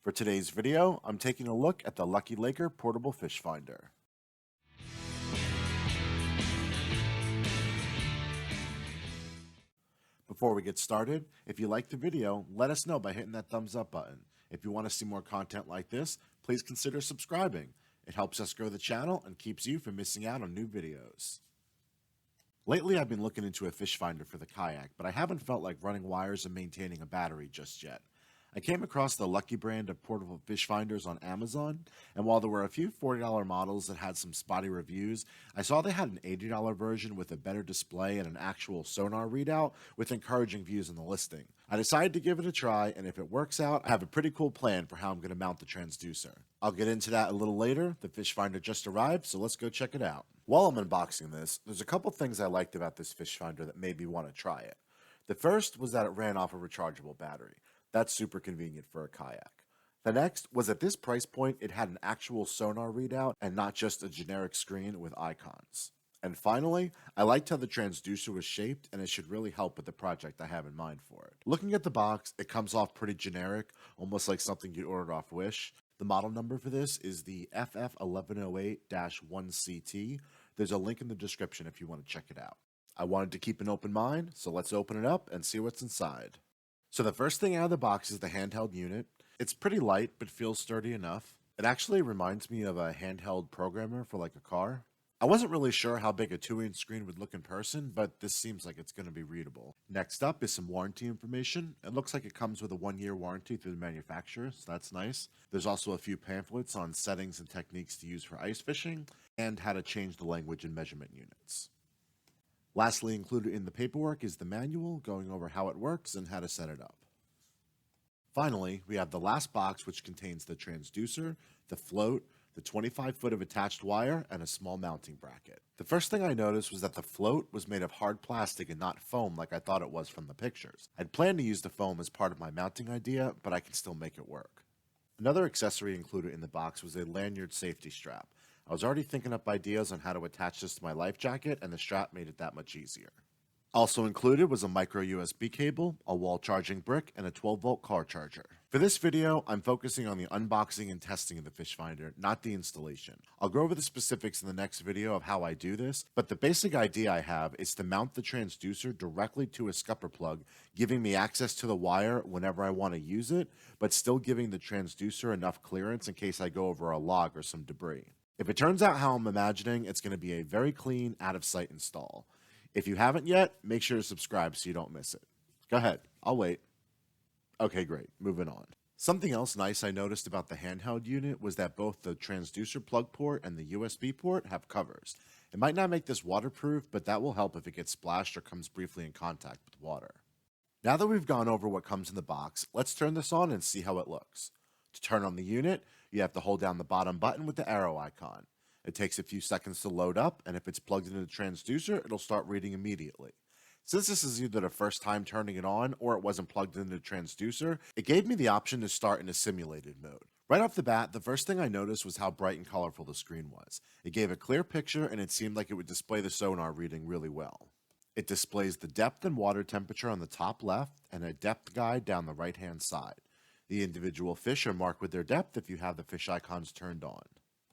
For today's video, I'm taking a look at the LUCKYLAKER Portable Fish Finder. Before we get started, if you liked the video, let us know by hitting that thumbs up button. If you want to see more content like this, please consider subscribing. It helps us grow the channel and keeps you from missing out on new videos. Lately, I've been looking into a fish finder for the kayak, but I haven't felt like running wires and maintaining a battery just yet. I came across the Lucky brand of portable fish finders on Amazon, and while there were a few $40 models that had some spotty reviews, I saw they had an $80 version with a better display and an actual sonar readout with encouraging views in the listing. I decided to give it a try, and if it works out, I have a pretty cool plan for how I'm going to mount the transducer. I'll get into that a little later. The fish finder just arrived, so let's go check it out. While I'm unboxing this, there's a couple things I liked about this fish finder that made me want to try it. The first was that it ran off a rechargeable battery. That's super convenient for a kayak. The next was at this price point, it had an actual sonar readout and not just a generic screen with icons. And finally, I liked how the transducer was shaped, and it should really help with the project I have in mind for it. Looking at the box, it comes off pretty generic, almost like something you ordered off Wish. The model number for this is the FF1108-1CT. There's a link in the description if you want to check it out. I wanted to keep an open mind, so let's open it up and see what's inside. So the first thing out of the box is the handheld unit. It's pretty light, but feels sturdy enough. It actually reminds me of a handheld programmer for like a car. I wasn't really sure how big a 2-inch screen would look in person, but this seems like it's going to be readable. Next up is some warranty information. It looks like it comes with a 1-year warranty through the manufacturer, so that's nice. There's also a few pamphlets on settings and techniques to use for ice fishing, and how to change the language and measurement units. Lastly included in the paperwork is the manual going over how it works and how to set it up. Finally, we have the last box, which contains the transducer, the float, the 25-foot of attached wire, and a small mounting bracket. The first thing I noticed was that the float was made of hard plastic and not foam like I thought it was from the pictures. I'd planned to use the foam as part of my mounting idea, but I can still make it work. Another accessory included in the box was a lanyard safety strap. I was already thinking up ideas on how to attach this to my life jacket, and the strap made it that much easier. Also included was a micro USB cable, a wall charging brick, and a 12-volt car charger. For this video, I'm focusing on the unboxing and testing of the fish finder, not the installation. I'll go over the specifics in the next video of how I do this, but the basic idea I have is to mount the transducer directly to a scupper plug, giving me access to the wire whenever I want to use it, but still giving the transducer enough clearance in case I go over a log or some debris. If it turns out how I'm imagining, it's going to be a very clean, out-of-sight install. If you haven't yet, make sure to subscribe so you don't miss it. Go ahead, I'll wait. Okay, great, moving on. Something else nice I noticed about the handheld unit was that both the transducer plug port and the USB port have covers. It might not make this waterproof, but that will help if it gets splashed or comes briefly in contact with water. Now that we've gone over what comes in the box, let's turn this on and see how it looks. To turn on the unit, you have to hold down the bottom button with the arrow icon. It takes a few seconds to load up, and if it's plugged into the transducer, it'll start reading immediately. Since this is either the first time turning it on or it wasn't plugged into the transducer, it gave me the option to start in a simulated mode. Right off the bat, the first thing I noticed was how bright and colorful the screen was. It gave a clear picture, and it seemed like it would display the sonar reading really well. It displays the depth and water temperature on the top left and a depth guide down the right-hand side. The individual fish are marked with their depth if you have the fish icons turned on.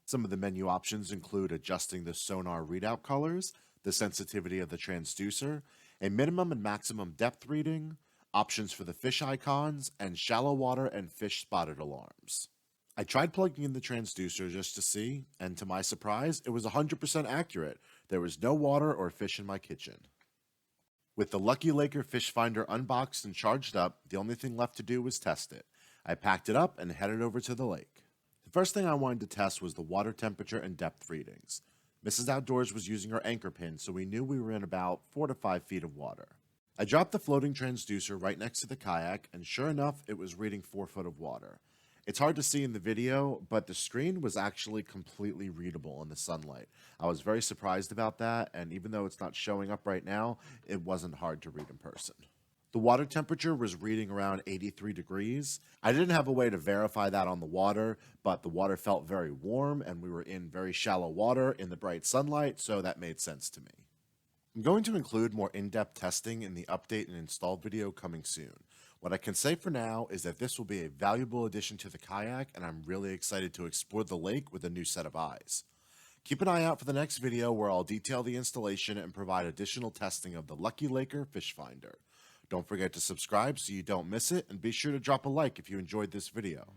Some of the menu options include adjusting the sonar readout colors, the sensitivity of the transducer, a minimum and maximum depth reading, options for the fish icons, and shallow water and fish spotted alarms. I tried plugging in the transducer just to see, and to my surprise, it was 100% accurate. There was no water or fish in my kitchen. With the LUCKYLAKER fish finder unboxed and charged up, the only thing left to do was test it. I packed it up and headed over to the lake. The first thing I wanted to test was the water temperature and depth readings. Mrs. Outdoors was using her anchor pin, so we knew we were in about 4 to 5 feet of water. I dropped the floating transducer right next to the kayak, and sure enough, it was reading 4 foot of water. It's hard to see in the video, but the screen was actually completely readable in the sunlight. I was very surprised about that, and even though it's not showing up right now, it wasn't hard to read in person. The water temperature was reading around 83 degrees. I didn't have a way to verify that on the water, but the water felt very warm and we were in very shallow water in the bright sunlight, so that made sense to me. I'm going to include more in-depth testing in the update and install video coming soon. What I can say for now is that this will be a valuable addition to the kayak, and I'm really excited to explore the lake with a new set of eyes. Keep an eye out for the next video where I'll detail the installation and provide additional testing of the LUCKYLAKER fish finder. Don't forget to subscribe so you don't miss it, and be sure to drop a like if you enjoyed this video.